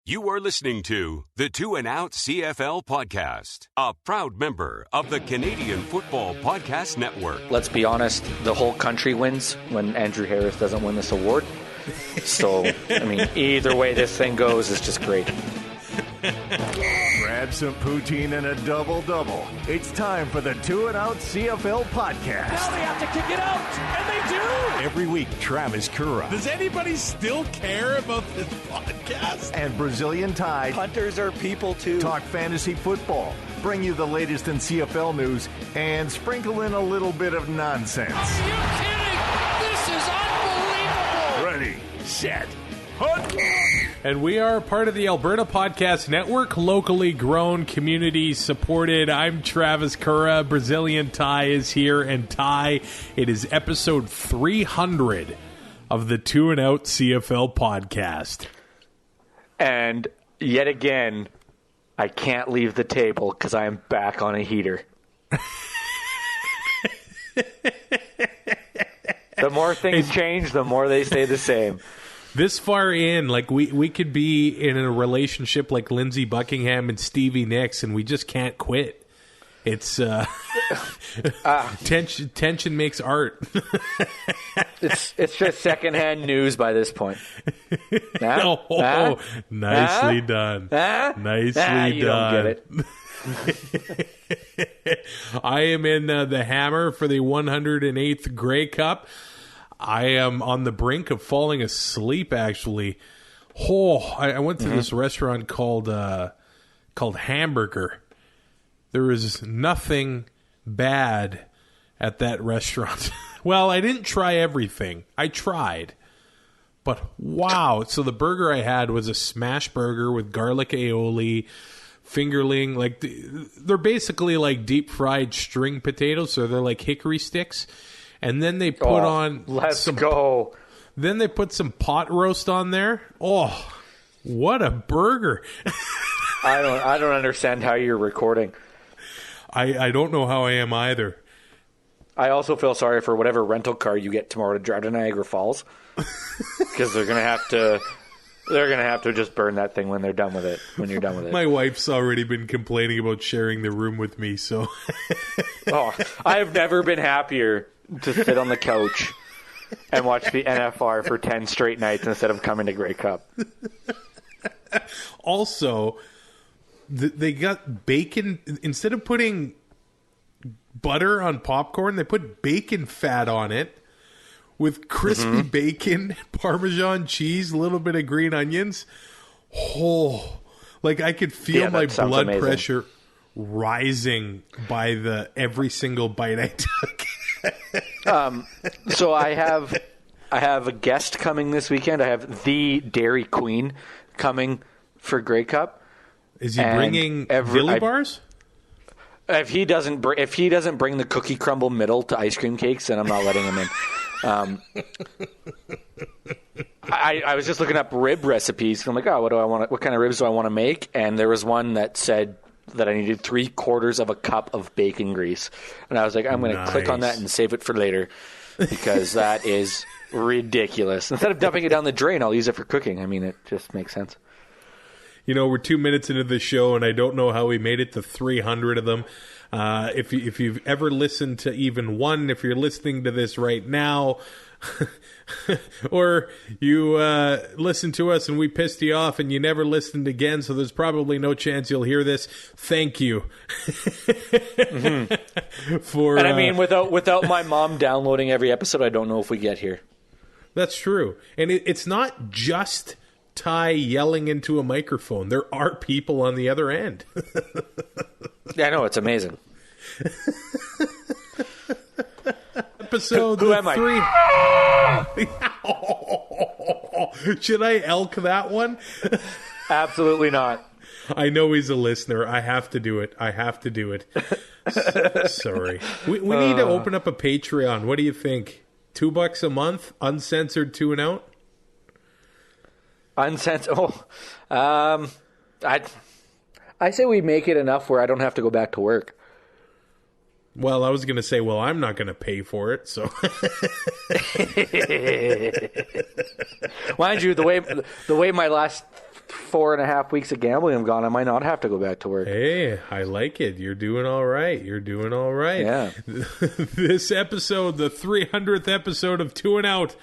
You are listening to the Two and Out CFL podcast, a proud member of the Canadian Football Podcast Network. Let's be honest, the whole country wins when Andrew Harris doesn't win this award. So, I mean, either way this thing goes is just great. Grab some poutine and a double-double. It's time for the Two and Out CFL podcast. Now they have to kick it out, and they do! Every week, Travis Currah. Does anybody still care about this podcast? And Brazilian Ty. Hunters are people too. Talk fantasy football, bring you the latest in CFL news, and sprinkle in a little bit of nonsense. Are you kidding? This is unbelievable! Ready, set, hunt! And we are part of the Alberta Podcast Network, locally grown, community supported. I'm Travis Currah. Brazilian Ty is here. And Ty, it is episode 300 of the Two and Out CFL podcast. And yet again, I can't leave the table because I am back on a heater. The more things change, the more they stay the same. This far in, like we could be in a relationship like Lindsey Buckingham and Stevie Nicks, and we just can't quit. It's tension makes art. It's just secondhand news by this point. Nicely done. Nicely you done. Don't get it. I am in the hammer for the 108th Grey Cup. I am on the brink of falling asleep, actually. I went to this restaurant called Hamburger. There is nothing bad at that restaurant. Well, I didn't try everything. I tried. But wow. So the burger I had was a smash burger with garlic aioli, fingerling. Like they're basically like deep fried string potatoes. So they're like hickory sticks. And then they put Then they put some pot roast on there. Oh, what a burger. I don't understand how you're recording. I don't know how I am either. I also feel sorry for whatever rental car you get tomorrow to drive to Niagara Falls. Because they're gonna have to just burn that thing when you're done with it. My wife's already been complaining about sharing the room with me, so I have never been happier to sit on the couch and watch the NFR for 10 straight nights instead of coming to Grey Cup. Also, they got bacon. Instead of putting butter on popcorn, they put bacon fat on it with crispy bacon, Parmesan cheese, a little bit of green onions. Oh, like I could feel my blood pressure rising by every single bite I took. So I have a guest coming this weekend. I have the Dairy Queen coming for Grey Cup. Is he bringing Dilly bars? If he doesn't bring the cookie crumble middle to ice cream cakes, then I'm not letting him in. I was just looking up rib recipes. I'm like, what do I want? What kind of ribs do I want to make? And there was one that said that I needed 3/4 of a cup of bacon grease. And I was like, I'm going to click on that and save it for later because that is ridiculous. Instead of dumping it down the drain, I'll use it for cooking. I mean, it just makes sense. You know, we're 2 minutes into the show, and I don't know how we made it to 300 of them. If you've ever listened to even one, if you're listening to this right now, or you listened to us and we pissed you off and you never listened again, so there's probably no chance you'll hear this. Thank you. And I mean, without my mom downloading every episode, I don't know if we get here. That's true. And it's not just Ty yelling into a microphone. There are people on the other end. Yeah, I know. It's amazing. Episode Who am I? Should I elk that one? Absolutely not. I know he's a listener. I have to do it. Sorry. We need to open up a Patreon. What do you think? $2 a month? Uncensored Two and Out? Uncensored. I say we make it enough where I don't have to go back to work. Well, I was going to say, I'm not going to pay for it, so. Mind you, the way my last 4.5 weeks of gambling I'm gone, I might not have to go back to work. Hey, I like it. You're doing all right. Yeah. This episode, the 300th episode of Two and Out,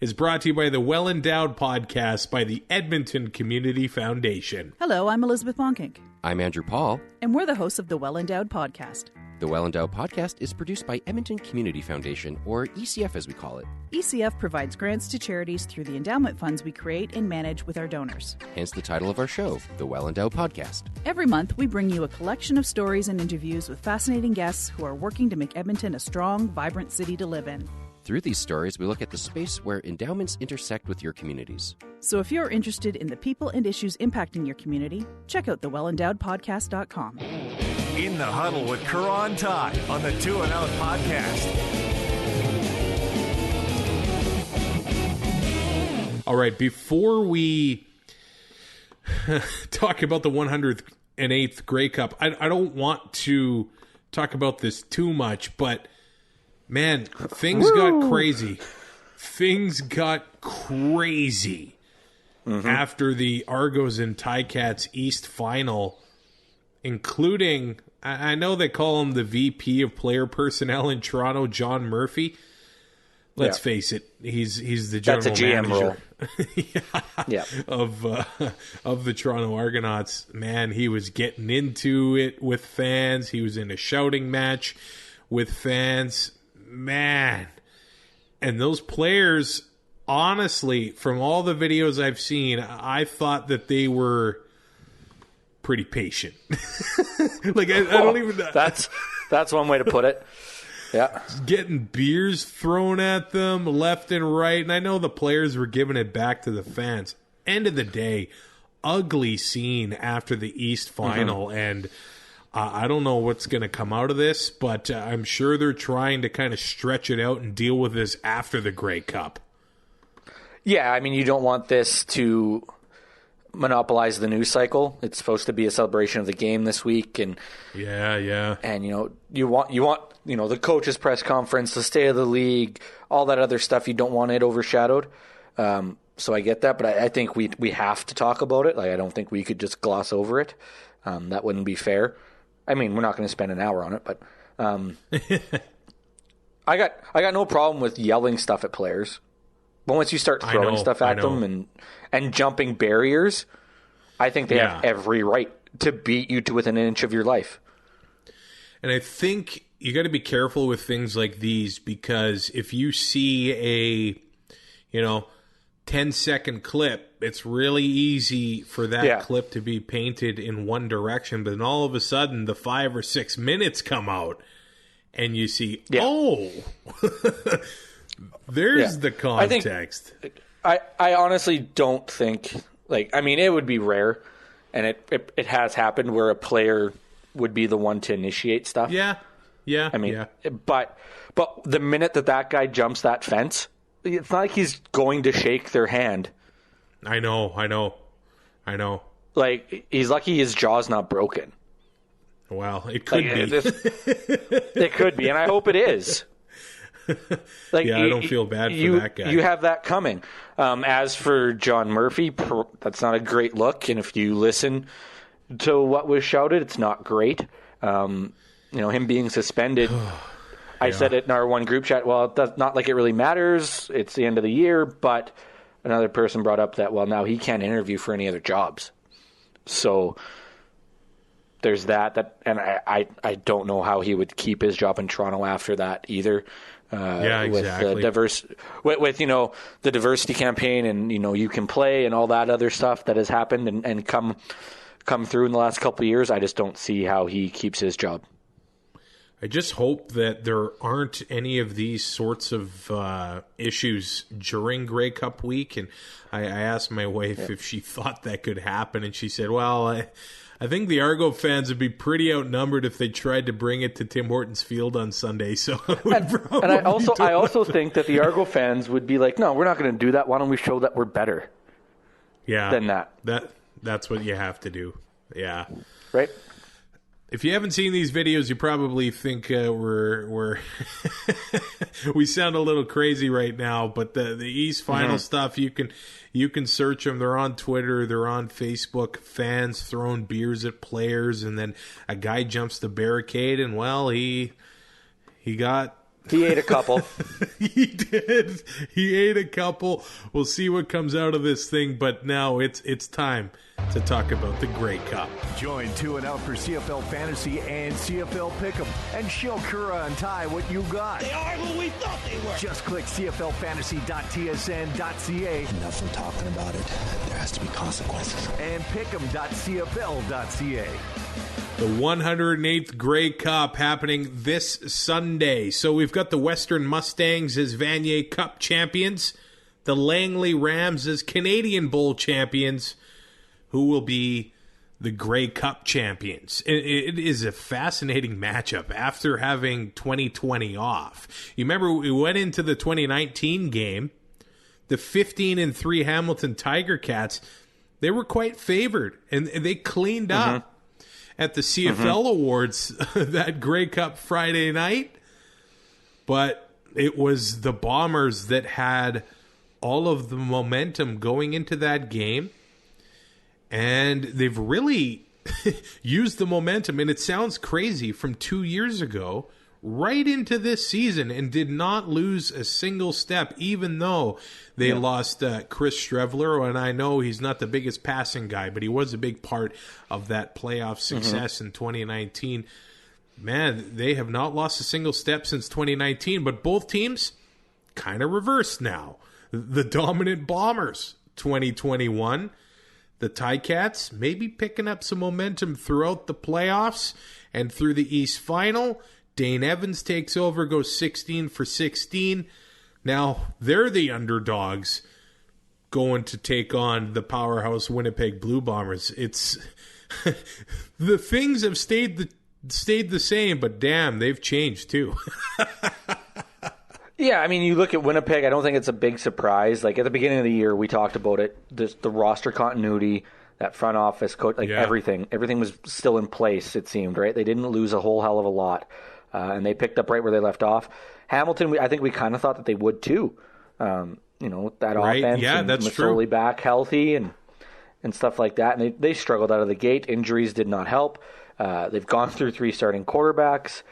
is brought to you by the Well Endowed Podcast by the Edmonton Community Foundation. Hello, I'm Elizabeth Bonkink. I'm Andrew Paul. And we're the hosts of the Well Endowed Podcast. The Well Endowed Podcast is produced by Edmonton Community Foundation, or ECF as we call it. ECF provides grants to charities through the endowment funds we create and manage with our donors. Hence the title of our show, The Well Endowed Podcast. Every month, we bring you a collection of stories and interviews with fascinating guests who are working to make Edmonton a strong, vibrant city to live in. Through these stories, we look at the space where endowments intersect with your communities. So if you're interested in the people and issues impacting your community, check out thewellendowedpodcast.com. In the Huddle with Currah and Ty on the Two and Out Podcast. All right, before we talk about the 108th Grey Cup, I don't want to talk about this too much, but man, things got crazy. Things got crazy after the Argos and Ticats East final, including, I know they call him the VP of player personnel in Toronto, John Murphy. Let's face it, he's the general That's a GM manager role. of the Toronto Argonauts. Man, he was getting into it with fans. He was in a shouting match with fans. Man, and those players, honestly, from all the videos I've seen, I thought that they were pretty patient. Like I don't even. That's one way to put it. Yeah, getting beers thrown at them left and right, and I know the players were giving it back to the fans. End of the day, ugly scene after the East final, and I don't know what's going to come out of this, but I'm sure they're trying to kind of stretch it out and deal with this after the Grey Cup. Yeah, I mean, you don't want this to monopolize the news cycle. It's supposed to be a celebration of the game this week, and and you want the coaches' press conference, the state of the league, all that other stuff. You don't want it overshadowed. So I get that, but I think we have to talk about it. Like, I don't think we could just gloss over it. That wouldn't be fair. I mean, we're not going to spend an hour on it, but I got no problem with yelling stuff at players. But once you start throwing stuff at them and jumping barriers, I think they have every right to beat you to within an inch of your life. And I think you got to be careful with things like these, because if you see a 10-second clip, it's really easy for that clip to be painted in one direction, but then all of a sudden the 5 or 6 minutes come out and you see, there's the context. I honestly don't think, it would be rare, and it has happened where a player would be the one to initiate stuff. But the minute that guy jumps that fence, it's not like he's going to shake their hand. I know. Like, he's lucky his jaw's not broken. Well, it could be. It could be, and I hope it is. I don't feel bad for that guy. You have that coming. As for John Murphy, that's not a great look, and if you listen to what was shouted, it's not great. Him being suspended. I said it in our one group chat. Well, that's not like it really matters. It's the end of the year, but another person brought up that, well, now he can't interview for any other jobs. So there's that. And I don't know how he would keep his job in Toronto after that either. Exactly. With the diversity campaign, and you can play and all that other stuff that has happened and come through in the last couple of years. I just don't see how he keeps his job. I just hope that there aren't any of these sorts of issues during Grey Cup week. And I asked my wife if she thought that could happen, and she said, well, I think the Argo fans would be pretty outnumbered if they tried to bring it to Tim Hortons Field on Sunday. So, and I also think that the Argo fans would be like, no, we're not going to do that. Why don't we show that we're better? Yeah, than that. That's what you have to do. Yeah, right. If you haven't seen these videos, you probably think we're we sound a little crazy right now. But the East Final stuff, you can search them. They're on Twitter. They're on Facebook. Fans throwing beers at players, and then a guy jumps the barricade, and well, he ate a couple. He did. He ate a couple. We'll see what comes out of this thing. But now it's time to talk about the Grey Cup. Join 2 and Out for CFL Fantasy and CFL Pick'em and show Currah and Ty what you got. They are who we thought they were. Just click cflfantasy.tsn.ca Enough from talking about it. There has to be consequences. and pick'em.cfl.ca. The 108th Grey Cup happening this Sunday. So we've got the Western Mustangs as Vanier Cup champions, the Langley Rams as Canadian Bowl champions, who will be the Grey Cup champions. It is a fascinating matchup after having 2020 off. You remember we went into the 2019 game, the 15-3 Hamilton Tiger Cats, they were quite favored, and they cleaned up at the CFL Awards that Grey Cup Friday night. But it was the Bombers that had all of the momentum going into that game. And they've really used the momentum, and it sounds crazy, from 2 years ago right into this season and did not lose a single step, even though they lost Chris Strevler. And I know he's not the biggest passing guy, but he was a big part of that playoff success in 2019. Man, they have not lost a single step since 2019, but both teams kind of reversed now. The dominant Bombers, 2021. The Ticats maybe picking up some momentum throughout the playoffs and through the East Final. Dane Evans takes over, goes 16 for 16. Now they're the underdogs going to take on the powerhouse Winnipeg Blue Bombers. It's the things have stayed the same, but damn, they've changed too. Yeah, I mean, you look at Winnipeg, I don't think it's a big surprise. Like, at the beginning of the year, we talked about it, the roster continuity, that front office coach, everything. Everything was still in place, it seemed, right? They didn't lose a whole hell of a lot, and they picked up right where they left off. Hamilton, I think we kind of thought that they would too. That offense, and that's Masoli true. Back healthy and stuff like that. And they struggled out of the gate. Injuries did not help. They've gone through 3 starting quarterbacks.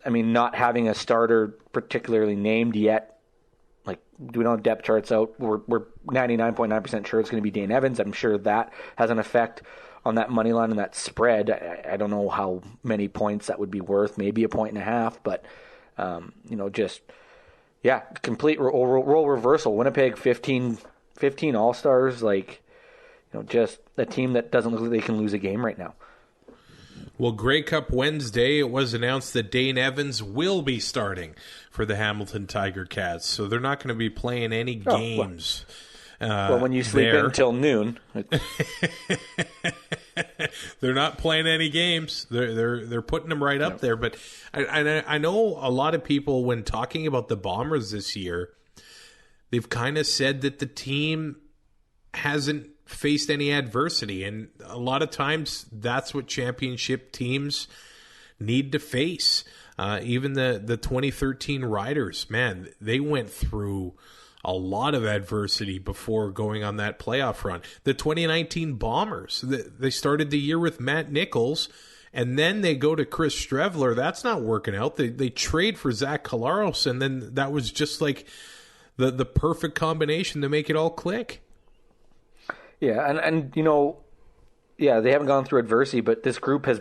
Not having a starter particularly named yet, like, we don't have depth charts out. We're 99.9% sure it's going to be Dane Evans. I'm sure that has an effect on that money line and that spread. I don't know how many points that would be worth, maybe 1.5, but, complete role reversal. Winnipeg, 15 All-Stars, just a team that doesn't look like they can lose a game right now. Well, Grey Cup Wednesday, it was announced that Dane Evans will be starting for the Hamilton Tiger Cats, so they're not going to be playing any games. When you sleep in until noon, they're not playing any games. They're putting them right up there. But I know a lot of people, when talking about the Bombers this year, they've kind of said that the team hasn't faced any adversity, and a lot of times that's what championship teams need to face. Even the 2013 Riders, man, they went through a lot of adversity before going on that playoff run. The 2019 Bombers, they started the year with Matt Nichols, and then they go to Chris Strevler. That's not working out. They trade for Zach Collaros, and then that was just like the perfect combination to make it all click. Yeah, and they haven't gone through adversity, but this group has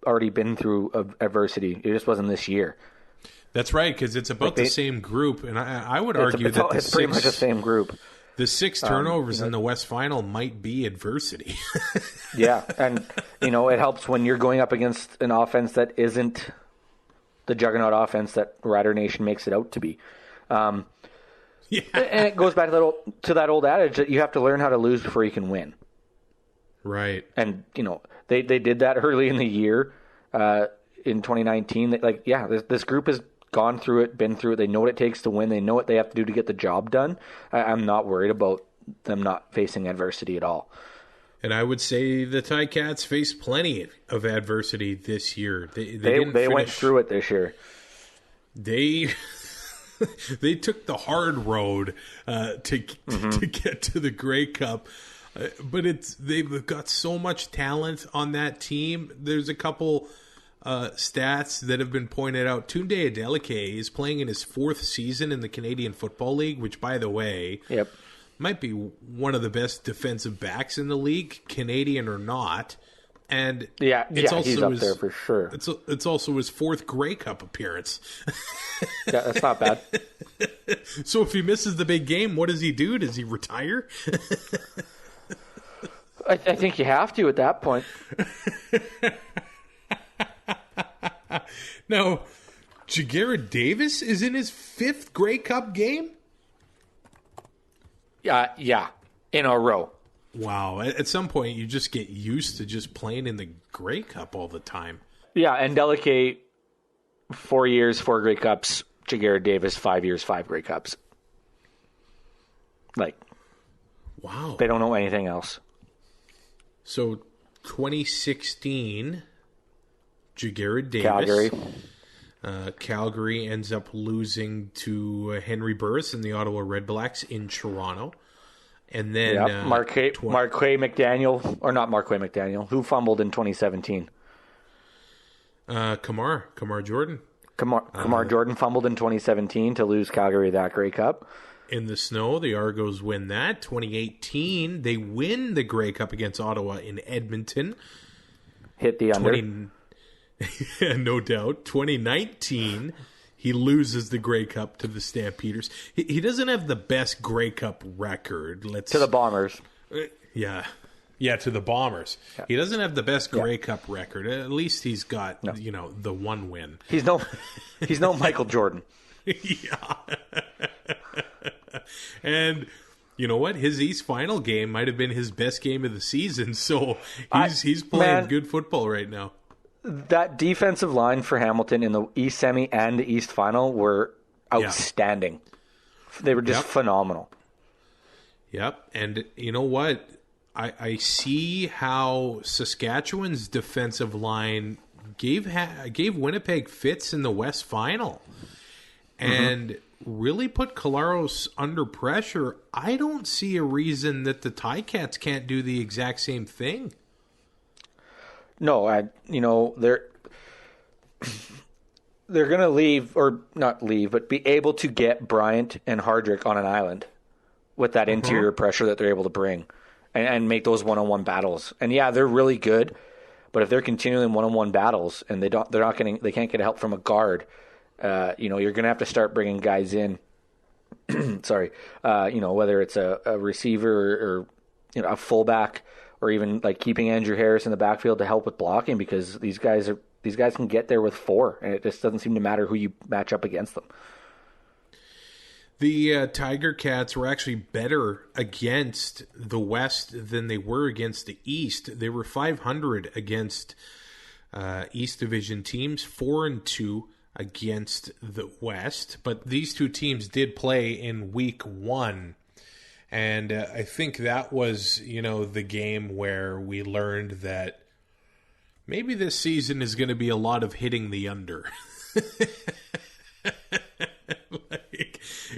already been through adversity. It just wasn't this year. That's right, because it's about the same group, and I would argue that it's pretty much the same group. The 6 turnovers in the West Final might be adversity. Yeah, and it helps when you're going up against an offense that isn't the juggernaut offense that Rider Nation makes it out to be. Yeah. And it goes back to that old adage that you have to learn how to lose before you can win. Right. And, they did that early in the year in 2019. This group has gone through it, been through it. They know what it takes to win. They know what they have to do to get the job done. I'm not worried about them not facing adversity at all. And I would say the Ticats faced plenty of adversity this year. They went through it this year. They they took the hard road to get to the Grey Cup. But they've got so much talent on that team. There's a couple stats that have been pointed out. Tunde Adeleke is playing in his 4th season in the Canadian Football League, which, by the way, might be one of the best defensive backs in the league, Canadian or not. And it's also he's up there for sure. It's also his 4th Grey Cup appearance. Yeah, that's not bad. So if he misses the big game, what does he do? Does he retire? I think you have to at that point. Now, Jagarrett Davis is in his 5th Grey Cup game? Yeah, in a row. Wow. At some point, you just get used to just playing in the Grey Cup all the time. Yeah, and Delicate, 4 years, 4 Grey Cups. Jagarrett Davis, 5 years, 5 Grey Cups. Wow. They don't know anything else. So, 2016, Jagarrett Davis. Calgary. Calgary ends up losing to Henry Burris and the Ottawa Redblacks in Toronto. And then Marquay McDaniel, or not Marquay McDaniel, who fumbled in 2017? Kamar Jordan. Kamar Jordan fumbled in 2017 to lose Calgary that Grey Cup. In the snow, the Argos win that. 2018, they win the Grey Cup against Ottawa in Edmonton. Hit the under. No doubt. 2019, he loses the Grey Cup to the Stampeders. He doesn't have the best Grey Cup record. To the Bombers. Yeah, to the Bombers. Yeah. He doesn't have the best Grey Cup record. At least he's got, the one win. He's no Michael Jordan. Yeah. And you know what? His East Final game might have been his best game of the season. So he's playing good football right now. That defensive line for Hamilton in the East Semi and the East Final were outstanding. Yeah. They were just phenomenal. Yep. And you know what? I see how Saskatchewan's defensive line gave Winnipeg fits in the West Final. And really put Collaros under pressure. I don't see a reason that the Ticats can't do the exact same thing. No, they're going to leave, or not leave, but be able to get Bryant and Hardrick on an island with that interior pressure that they're able to bring and make those one-on-one battles. And yeah, they're really good, but if they're continuing one-on-one battles and they can't get help from a guard, you're going to have to start bringing guys in. Sorry, whether it's a receiver or a fullback, or even like keeping Andrew Harris in the backfield to help with blocking, because these guys can get there with 4, and it just doesn't seem to matter who you match up against them. The Tiger Cats were actually better against the West than they were against the East. They were 500 against East Division teams, 4-2 against the West. But these two teams did play in week 1. And I think that was, the game where we learned that maybe this season is going to be a lot of hitting the under.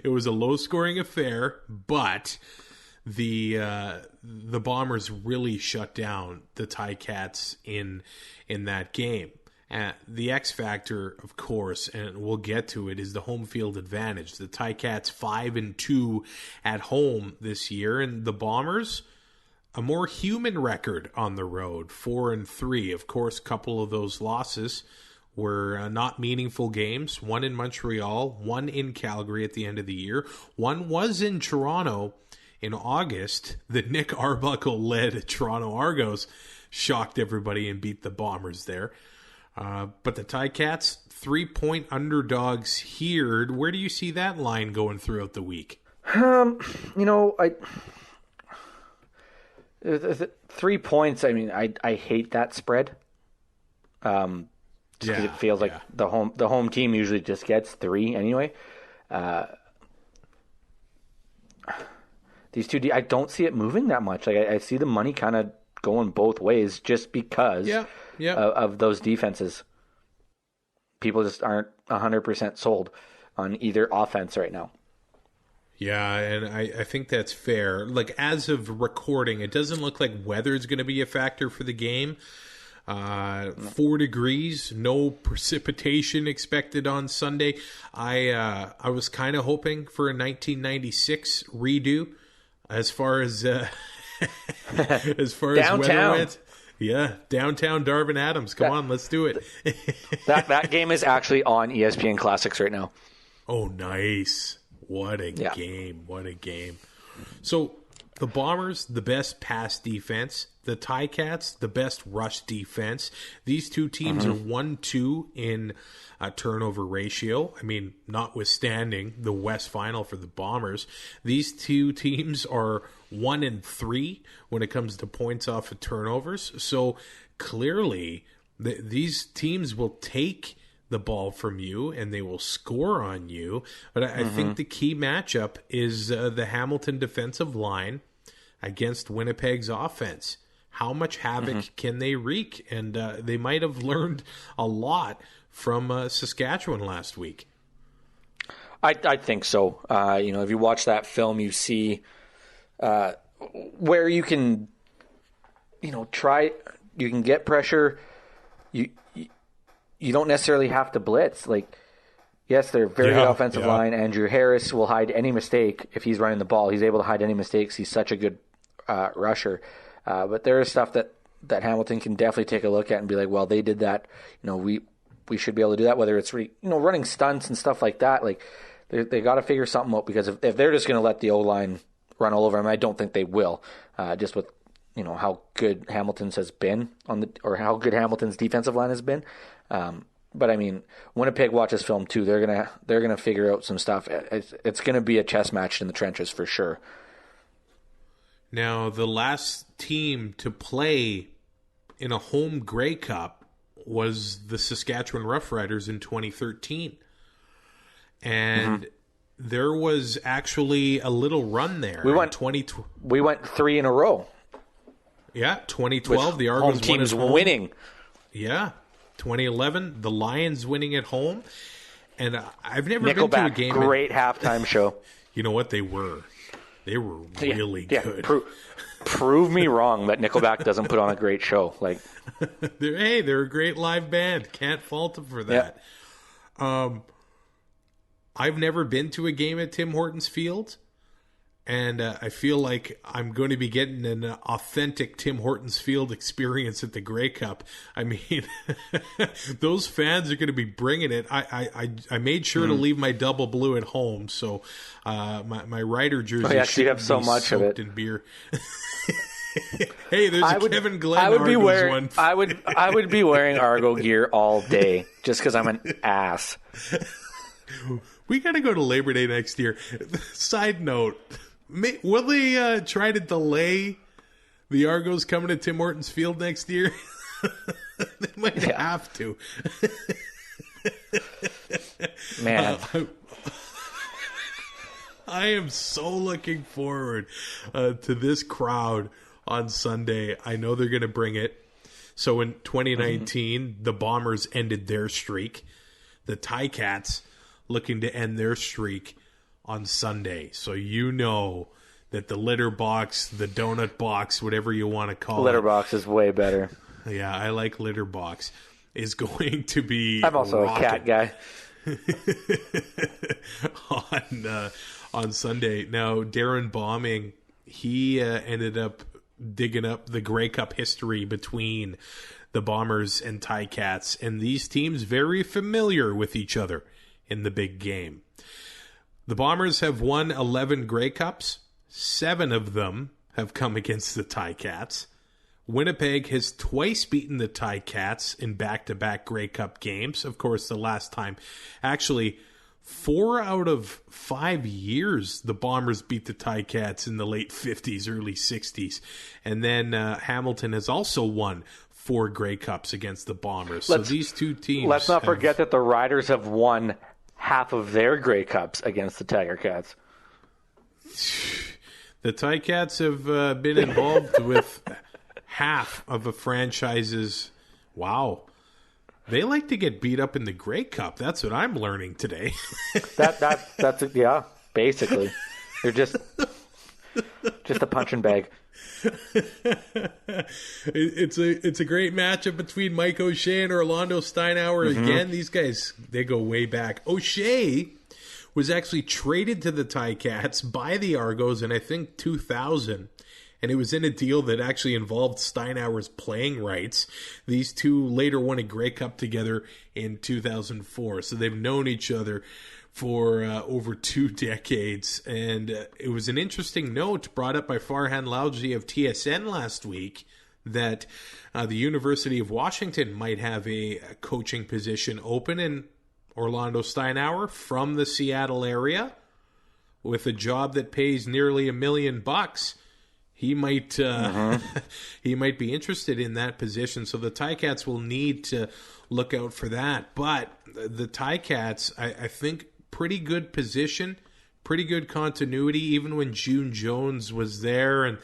It was a low-scoring affair, but the Bombers really shut down the Ticats in that game. The X factor, of course, and we'll get to it, is the home field advantage. The Ticats 5-2 at home this year, and the Bombers a more human record on the road, 4-3. Of course, a couple of those losses were not meaningful games. One in Montreal, one in Calgary at the end of the year. One was in Toronto in August. The Nick Arbuckle-led Toronto Argos shocked everybody and beat the Bombers there. But the Ticats, 3-point underdogs here. Where do you see that line going throughout the week? 3 points. I mean, I hate that spread. Just because it feels like the home team usually just gets 3 anyway. These two, I don't see it moving that much. Like I see the money kind of going both ways just because of those defenses. People just aren't 100% sold on either offense right now. Yeah, and I think that's fair. Like, as of recording, it doesn't look like weather is going to be a factor for the game. 4 degrees, no precipitation expected on Sunday. I was kind of hoping for a 1996 redo as far as as weather went. Yeah, downtown Darvin Adams. Come on, let's do it. that game is actually on ESPN Classics right now. Oh, nice. What a game. What a game. So the Bombers, the best pass defense. The Ticats, the best rush defense. These two teams are 1-2 in turnover ratio. I mean, notwithstanding the West Final for the Bombers, these two teams are 1-3 when it comes to points off of turnovers. So clearly, these teams will take the ball from you and they will score on you. But I think the key matchup is the Hamilton defensive line against Winnipeg's offense. How much havoc can they wreak? And they might have learned a lot from Saskatchewan last week. I think so. If you watch that film, you see where you can, you can get pressure. You don't necessarily have to blitz. Like, yes, they're very good offensive line. Andrew Harris will hide any mistake if he's running the ball. He's able to hide any mistakes. He's such a good rusher. But there is stuff that Hamilton can definitely take a look at and be like, well, they did that. We should be able to do that, whether it's running stunts and stuff like that. Like, they got to figure something out, because if they're just going to let the O-line run all over them, I don't think they will. Just with how good Hamilton's has been or how good Hamilton's defensive line has been. But I mean, Winnipeg watches film too. They're gonna figure out some stuff. It's gonna be a chess match in the trenches for sure. Now, the last team to play in a home Grey Cup was the Saskatchewan Roughriders in 2013. And there was actually a little run there. We went 3 in a row. Yeah, 2012, the Argos home teams won at home. Winning. Yeah, 2011, the Lions winning at home. And I've never been to a game. Great halftime show. You know what? They were really good. Prove me wrong that Nickelback doesn't put on a great show. Like, they're a great live band. Can't fault them for that. Yeah. I've never been to a game at Tim Hortons Field, and I feel like I'm going to be getting an authentic Tim Hortons Field experience at the Grey Cup. I mean, those fans are going to be bringing it. I made sure to leave my double blue at home, so my Rider jersey should have so much of it in beer. Hey, there's Kevin Glenn Argos one. I would be wearing Argo gear all day just because I'm an ass. We got to go to Labor Day next year. Side note. Will they try to delay the Argos coming to Tim Hortons Field next year? They might have to. Man. I am so looking forward to this crowd on Sunday. I know they're going to bring it. So in 2019, the Bombers ended their streak. The Ticats looking to end their streak on Sunday. So you know that the litter box, the donut box, whatever you want to call litter box is way better. Yeah, I like litter box. Is going to be I'm also a cat guy. on Sunday. Now, Darren Bombing, he ended up digging up the Grey Cup history between the Bombers and Ticats, and these teams very familiar with each other in the big game. The Bombers have won 11 Grey Cups. 7 of them have come against the Ticats. Winnipeg has twice beaten the Ticats in back-to-back Grey Cup games. Of course, the last time, actually, 4 out of 5 years, the Bombers beat the Ticats in the late 50s, early 60s. And then Hamilton has also won 4 Grey Cups against the Bombers. So these two teams... Let's not forget that the Riders have won half of their Grey Cups against the Tiger Cats. The Ticats have been involved with half of a franchise's. Wow. They like to get beat up in the Grey Cup. That's what I'm learning today. That's yeah, basically. They're just a punching bag. It's a great matchup between Mike O'Shea and Orlando Steinauer. Again, these guys, they go way back. O'Shea was actually traded to the Ticats by the Argos in, I think, 2000. And it was in a deal that actually involved Steinauer's playing rights. These two later won a Grey Cup together in 2004. So they've known each other for over 2 decades. And it was an interesting note brought up by Farhan Lalji of TSN last week that the University of Washington might have a coaching position open in Orlando Steinauer from the Seattle area with a job that pays nearly $1 million. He might he might be interested in that position, so the Ticats will need to look out for that. But the Ticats, I think, pretty good position, pretty good continuity. Even when June Jones was there and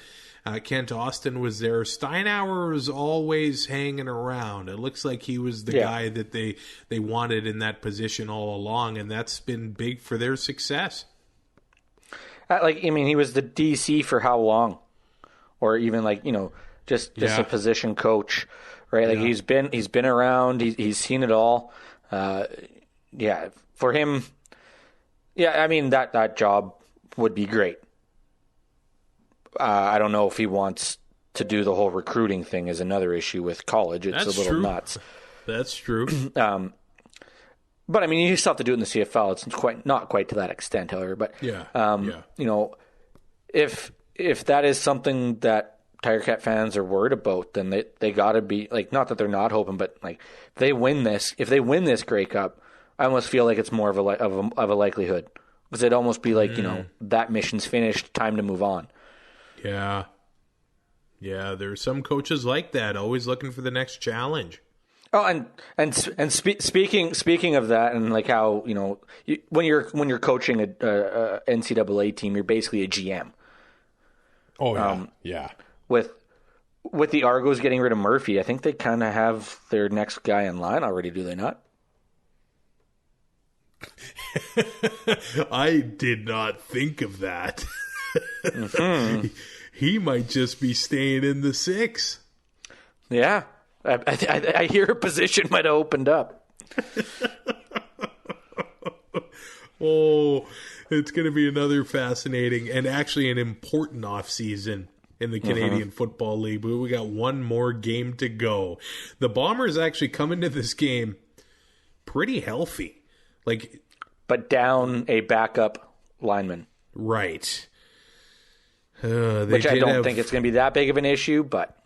Kent Austin was there, Steinauer was always hanging around. It looks like he was the guy that they wanted in that position all along, and that's been big for their success. He was the DC for how long? Or even just a position coach, right? Like he's been around, he's seen it all. For him, that job would be great. I don't know if he wants to do the whole recruiting thing is another issue with college. It's a little nuts. That's true. But you still have to do it in the CFL. It's not quite to that extent, however. But if that is something that Tiger Cat fans are worried about, then they got to be not that they're not hoping, but if they win this Grey Cup, I almost feel like it's more of a likelihood, because it'd almost be that mission's finished, time to move on. Yeah, there's some coaches like that, always looking for the next challenge. Oh, and speaking of that, and how when you're coaching a NCAA team, you're basically a GM. Oh, yeah. With the Argos getting rid of Murphy, I think they kind of have their next guy in line already, do they not? I did not think of that. He might just be staying in the 6. Yeah. I hear a position might have opened up. Oh, it's going to be another fascinating and actually an important offseason in the Canadian Football League. But we got one more game to go. The Bombers actually come into this game pretty healthy. But down a backup lineman. Right. Which I don't think it's going to be that big of an issue, but...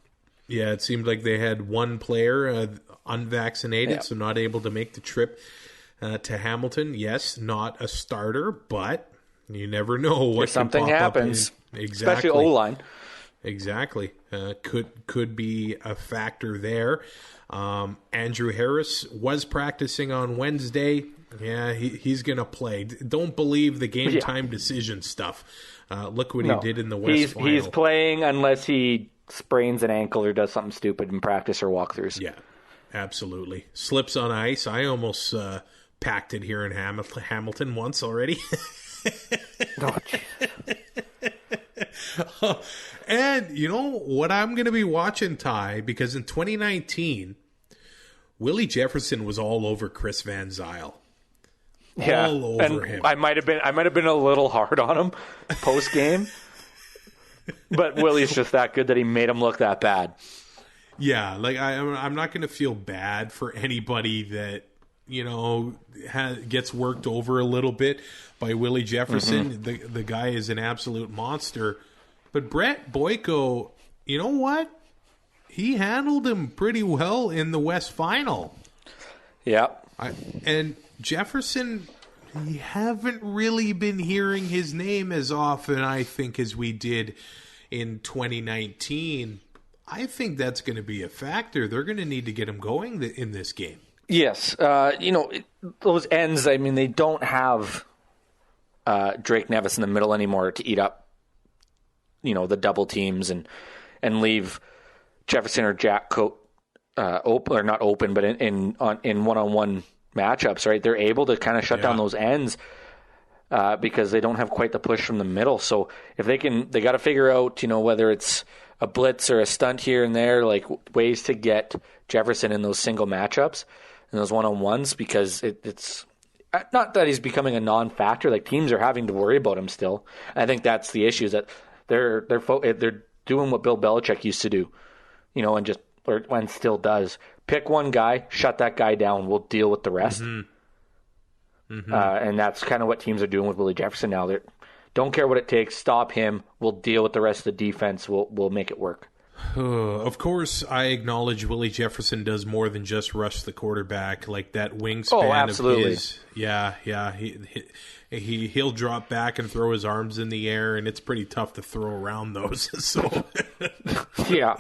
Yeah, it seemed like they had one player unvaccinated, so not able to make the trip to Hamilton. Yes, not a starter, but you never know what if something can pop happens. Up exactly. Especially O-line. Exactly. Could be a factor there. Andrew Harris was practicing on Wednesday. Yeah, he's going to play. Don't believe the game-time decision stuff. Look what he did in the West Final. He's playing unless he sprains an ankle or does something stupid in practice or walkthroughs. Yeah, absolutely. Slips on ice. I almost packed it here in Hamilton once already. And you know what I'm going to be watching, Ty, because in 2019, Willie Jefferson was all over Chris Van Zyl. Yeah, all over him. I might have been a little hard on him post game, but Willie's just that good that he made him look that bad. Yeah, I'm not going to feel bad for anybody that gets worked over a little bit by Willie Jefferson. The guy is an absolute monster. But Brett Boyko, you know what? He handled him pretty well in the West Final. Yeah. And Jefferson, we haven't really been hearing his name as often, I think, as we did in 2019. I think that's going to be a factor. They're going to need to get him going in this game. Yes. Those ends, they don't have Drake Nevis in the middle anymore to eat up, the double teams and leave Jefferson or Jack open or not open, but in one-on-one matchups, right? They're able to kind of shut down those ends because they don't have quite the push from the middle. So if they got to figure out, whether it's a blitz or a stunt here and there, like ways to get Jefferson in those single matchups and those one-on-ones, because it's not that he's becoming a non-factor. Like, teams are having to worry about him still. I think that's the issue, is that they're doing what Bill Belichick used to do, and still does. Pick one guy, shut that guy down. We'll deal with the rest. And that's kind of what teams are doing with Willie Jefferson now. They don't care what it takes. Stop him. We'll deal with the rest of the defense. We'll make it work. Of course, I acknowledge Willie Jefferson does more than just rush the quarterback. Like that wingspan of his. Yeah. He'll drop back and throw his arms in the air, and it's pretty tough to throw around those. So yeah,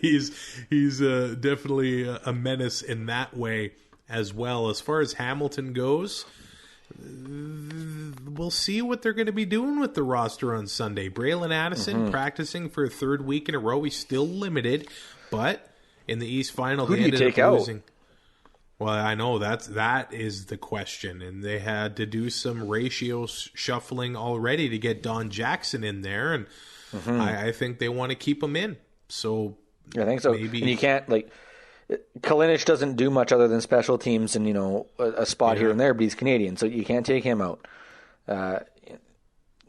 he's definitely a menace in that way as well. As far as Hamilton goes, we'll see what they're going to be doing with the roster on Sunday. Braylon Addison practicing for a third week in a row. He's still limited, but in the East Final, who do you take out? Well, I know that is the question, and they had to do some ratio shuffling already to get Don Jackson in there, and I think they want to keep him in. So I think so. Maybe. And you can't Kalinic doesn't do much other than special teams and a spot here and there, but he's Canadian, so you can't take him out.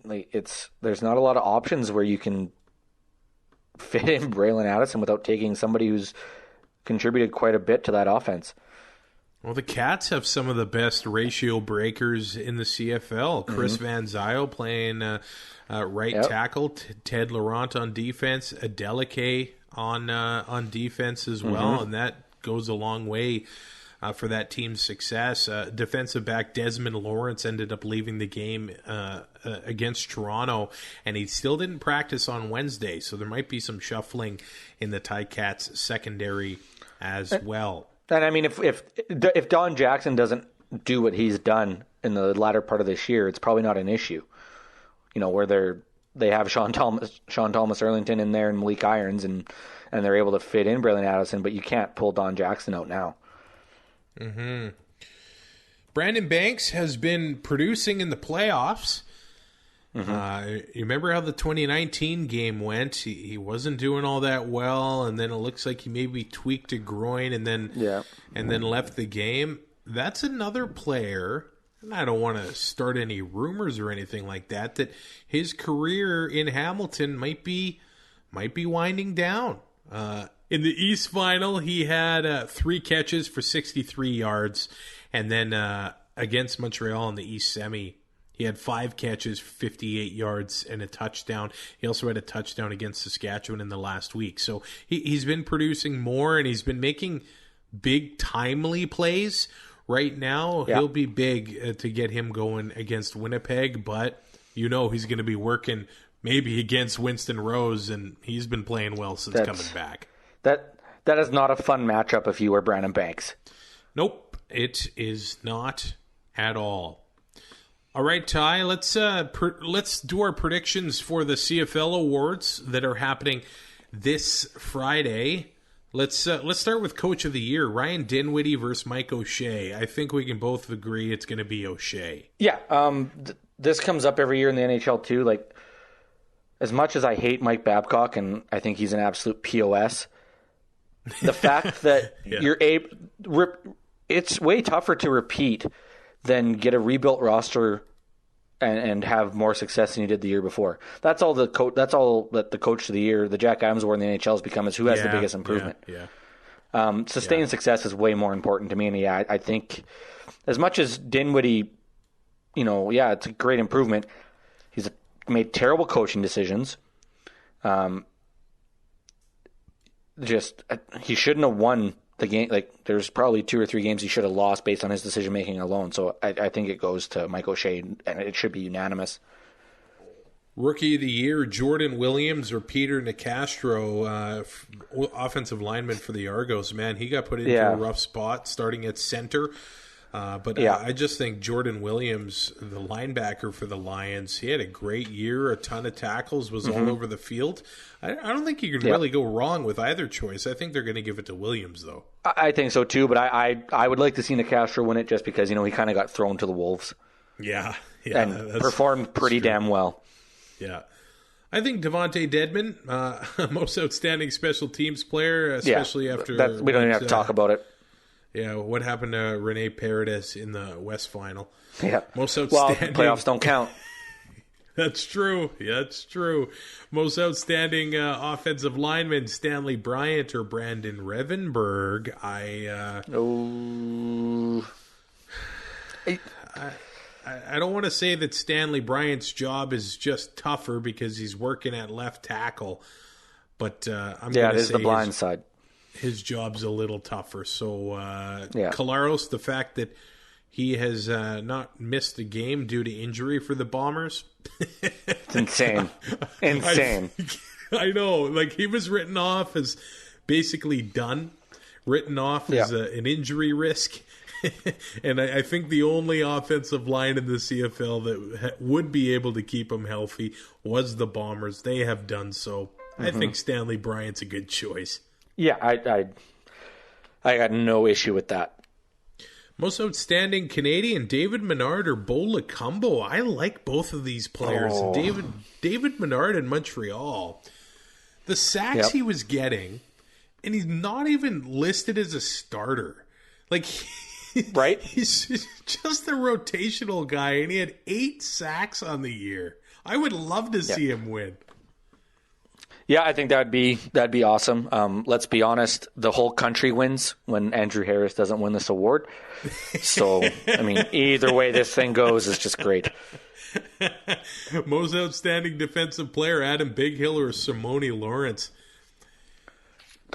There's not a lot of options where you can fit in Braylon Addison without taking somebody who's contributed quite a bit to that offense. Well, the Cats have some of the best ratio breakers in the CFL. Chris Van Zyl playing right tackle, Ted Laurent on defense, Adeleke on defense as well, and that goes a long way for that team's success. Defensive back Desmond Lawrence ended up leaving the game against Toronto, and he still didn't practice on Wednesday, so there might be some shuffling in the Ticats secondary as well. And I mean, if Don Jackson doesn't do what he's done in the latter part of this year, it's probably not an issue. Where they have Sean Thomas Erlington in there and Malik Irons, and they're able to fit in Braylon Addison, but you can't pull Don Jackson out now. Brandon Banks has been producing in the playoffs. You remember how the 2019 game went? He wasn't doing all that well, and then it looks like he maybe tweaked a groin and then left the game. That's another player, and I don't want to start any rumors or anything like that, that his career in Hamilton might be winding down. In the East Final, he had 3 catches for 63 yards, and then against Montreal in the East Semi, he had 5 catches, 58 yards, and a touchdown. He also had a touchdown against Saskatchewan in the last week. So he's been producing more, and he's been making big, timely plays. Right now, he'll be big to get him going against Winnipeg, but he's going to be working maybe against Winston Rose, and he's been playing well since coming back. That is not a fun matchup if you were Brandon Banks. Nope, it is not at all. All right, Ty, let's do our predictions for the CFL awards that are happening this Friday. Let's start with Coach of the Year, Ryan Dinwiddie versus Mike O'Shea. I think we can both agree it's going to be O'Shea. Yeah, this comes up every year in the NHL too. Like, as much as I hate Mike Babcock and I think he's an absolute POS, the fact that it's way tougher to repeat than get a rebuilt roster and have more success than you did the year before. That's all that the Coach of the Year, the Jack Adams Award in the NHL has become, is who has the biggest improvement. Sustained success is way more important to me. And I think as much as Dinwiddie, it's a great improvement. He's made terrible coaching decisions. He shouldn't have won the game. Like, there's probably 2 or 3 games he should have lost based on his decision making alone. So I think it goes to Mike O'Shea, and it should be unanimous. Rookie of the Year, Jordan Williams or Peter Nicastro, offensive lineman for the Argos. Man, he got put into a rough spot starting at center. I just think Jordan Williams, the linebacker for the Lions, he had a great year, a ton of tackles, was all over the field. I don't think you can really go wrong with either choice. I think they're going to give it to Williams, though. I think so, too, but I would like to see Nicastro win it just because, he kind of got thrown to the Wolves. Yeah. And performed pretty damn well. Yeah. I think Devontae Dedmon, most outstanding special teams player, especially after... we don't even have to talk about it. Yeah, what happened to Rene Paredes in the West Final? Yeah. Most outstanding... Well, playoffs don't count. That's true. Yeah, that's true. Most outstanding offensive lineman, Stanley Bryant or Brandon Revenberg. I don't want to say that Stanley Bryant's job is just tougher because he's working at left tackle, but I'm going to say the blind side. His job's a little tougher. So Collaros, the fact that he has not missed a game due to injury for the Bombers. It's insane. Insane. I know. Like, he was written off as basically done, written off as an injury risk. And I think the only offensive line in the CFL that would be able to keep him healthy was the Bombers. They have done so. I think Stanley Bryant's a good choice. Yeah, I got no issue with that. Most outstanding Canadian, David Menard or Bo Lecumbo. I like both of these players. Oh. David Menard in Montreal. The sacks he was getting, and he's not even listed as a starter. Like, right? He's just a rotational guy, and he had 8 sacks on the year. I would love to see him win. Yeah, I think that'd be awesome. Let's be honest, the whole country wins when Andrew Harris doesn't win this award. So, I mean, either way this thing goes is just great. Most outstanding defensive player, Adam Bighill or Simone Lawrence?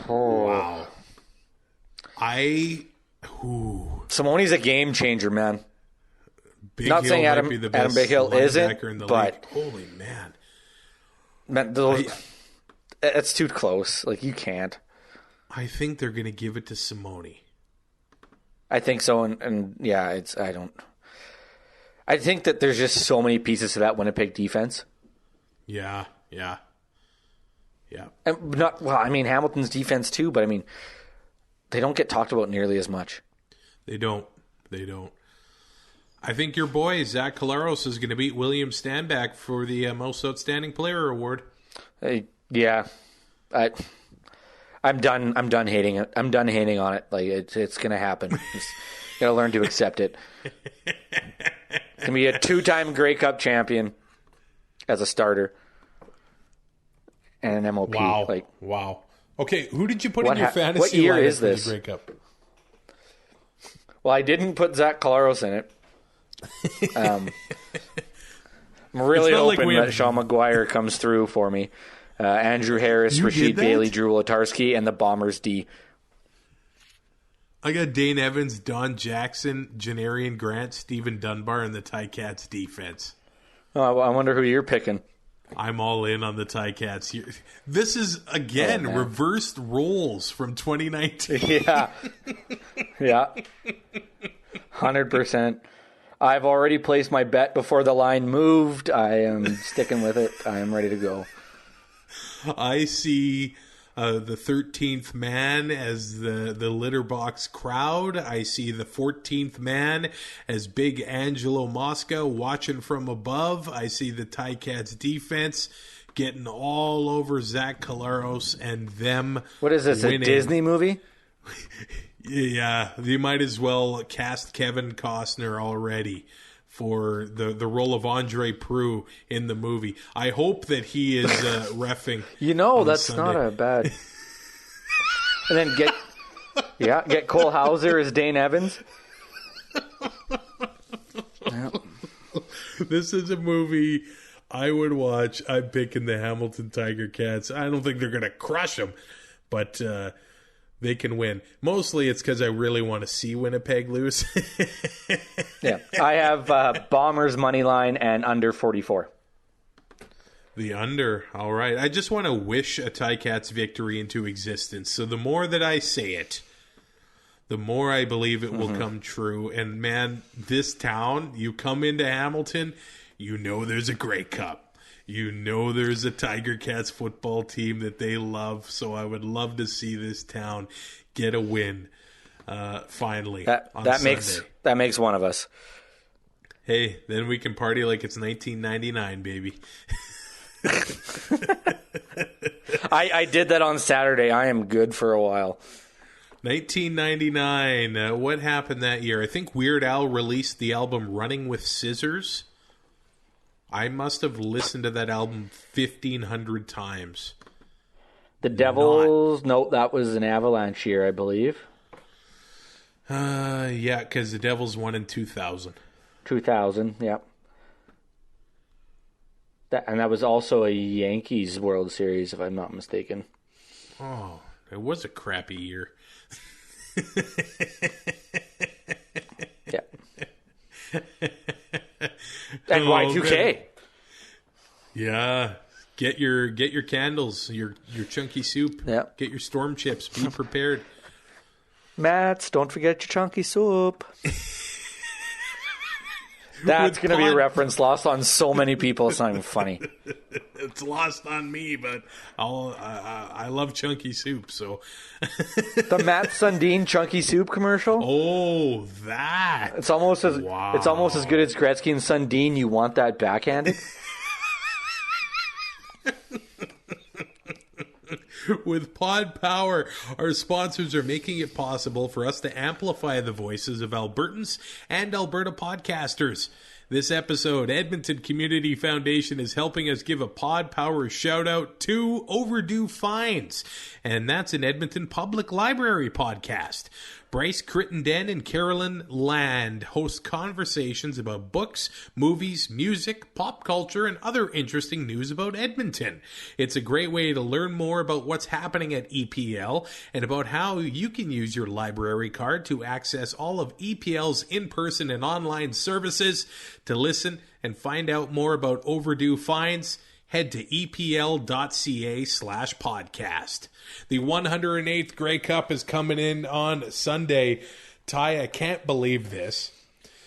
Oh. Wow. Simone's a game changer, man. Big Not Hill saying might be the best Adam Bighill isn't, in the but league. Holy man. It's too close. Like, you can't. I think they're going to give it to Simone. I think so, and I think that there's just so many pieces to that Winnipeg defense. Yeah. And Hamilton's defense too, but I mean, they don't get talked about nearly as much. They don't. I think your boy, Zach Collaros, is going to beat William Stanback for the Most Outstanding Player Award. Yeah. I'm done hating it. I'm done hating on it. Like, it's going to happen. Just got to learn to accept it. It's going to be a 2-time Grey Cup champion as a starter. And an MOP. Wow. Okay, who did you put in your fantasy what year lineup is this? for the Grey Cup? Well, I didn't put Zach Collaros in it. I'm really hoping that Sean McGuire comes through for me. Andrew Harris, Rashid Bailey, Drew Lotarski, and the Bombers D. I got Dane Evans, Don Jackson, Janarian Grant, Stephen Dunbar, and the Ticats defense. Oh, I wonder who you're picking. I'm all in on the Ticats here. This is, again, reversed roles from 2019. Yeah. 100%. I've already placed my bet before the line moved. I am sticking with it. I am ready to go. I see the 13th man as the litter box crowd. I see the 14th man as Big Angelo Mosca watching from above. I see the Ticats defense getting all over Zach Collaros and them. What is this, winning. A Disney movie? Yeah, you might as well cast Kevin Costner already for the role of Andre Proulx in the movie. I hope that he is reffing. That's Sunday. Not a bad. And then get Cole Hauser as Dane Evans. Yeah. This is a movie I would watch. I'm picking the Hamilton Tiger Cats. I don't think they're going to crush them, but they can win. Mostly it's because I really want to see Winnipeg lose. Yeah, I have Bombers money line and under 44. The under. All right. I just want to wish a Ticats victory into existence. So the more that I say it, the more I believe it will come true. And man, this town, you come into Hamilton, you know there's a Grey Cup. You know there's a Tiger Cats football team that they love. So I would love to see this town get a win finally. That makes one of us. Hey, then we can party like it's 1999, baby. I did that on Saturday. I am good for a while. 1999. What happened that year? I think Weird Al released the album Running with Scissors. I must have listened to that album 1,500 times. The Devils, no, that was an Avalanche year, I believe. Yeah, because the Devils won in 2000. 2000, yeah. That was also a Yankees World Series, if I'm not mistaken. Oh, it was a crappy year. Yeah. And Y2K. Yeah. Get your candles, your chunky soup. Yeah. Get your storm chips. Be prepared. Mats, don't forget your chunky soup. That's going to be a reference lost on so many people. It's not even funny. It's lost on me, but I love chunky soup. So the Matt Sundin chunky soup commercial. Oh, that! It's almost as good as Gretzky and Sundin. You want that backhanded? With Pod Power, our sponsors are making it possible for us to amplify the voices of Albertans and Alberta podcasters. This episode, Edmonton Community Foundation is helping us give a Pod Power shout-out to Overdue Fines, and that's an Edmonton Public Library podcast. Bryce Crittenden and Carolyn Land host conversations about books, movies, music, pop culture, and other interesting news about Edmonton. It's a great way to learn more about what's happening at EPL and about how you can use your library card to access all of EPL's in-person and online services. To listen and find out more about Overdue Fines, head to epl.ca/podcast. The 108th Grey Cup is coming in on Sunday. Ty, I can't believe this.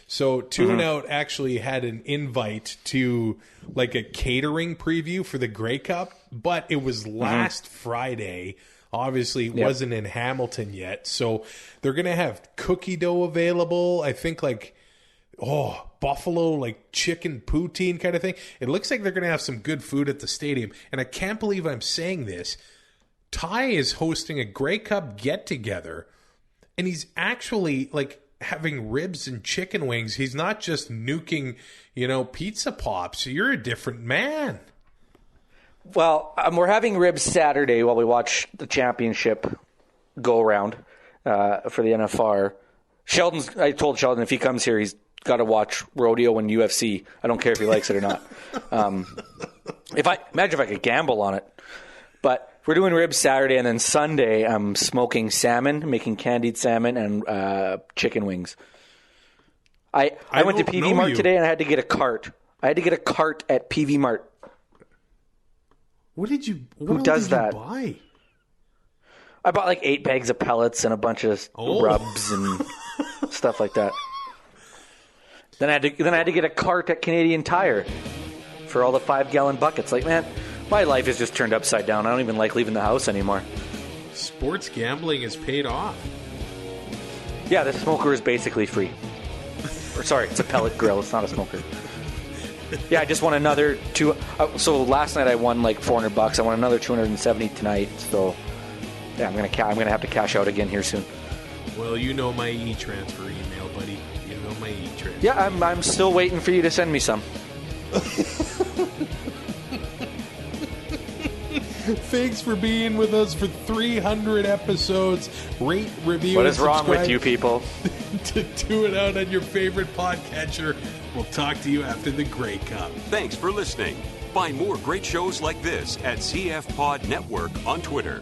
So Tune Out actually had an invite to like a catering preview for the Grey Cup, but it was last Friday. Obviously, it wasn't in Hamilton yet. So they're going to have cookie dough available. I think buffalo, like chicken poutine kind of thing. It looks like they're going to have some good food at the stadium. And I can't believe I'm saying this. Ty is hosting a Grey Cup get-together, and he's actually, like, having ribs and chicken wings. He's not just nuking, pizza pops. You're a different man. Well, we're having ribs Saturday while we watch the championship go-around for the NFR. I told Sheldon if he comes here, he's got to watch rodeo and UFC. I don't care if he likes it or not. Imagine if I could gamble on it. But we're doing ribs Saturday, and then Sunday I'm smoking salmon, making candied salmon and chicken wings. I went to PV Mart today and I had to get a cart. I had to get a cart at PV Mart. What did you buy? I bought like 8 bags of pellets and a bunch of rubs and stuff like that. Then I had to get a cart at Canadian Tire for all the 5-gallon buckets. Like, man, my life has just turned upside down. I don't even like leaving the house anymore. Sports gambling has paid off. Yeah, the smoker is basically free. It's a pellet grill. It's not a smoker. Yeah, I just won another so last night I won like $400. I won another $270 tonight. So yeah, I'm gonna have to cash out again here soon. Well, my e-transfer email, buddy. You know my e-transfer. Yeah, I'm still waiting for you to send me some. Thanks for being with us for 300 episodes. Rate, review, what is wrong with you people? To Tune Out on your favorite podcatcher. We'll talk to you after the Grey Cup. Thanks for listening. Find more great shows like this at CF Pod Network on Twitter.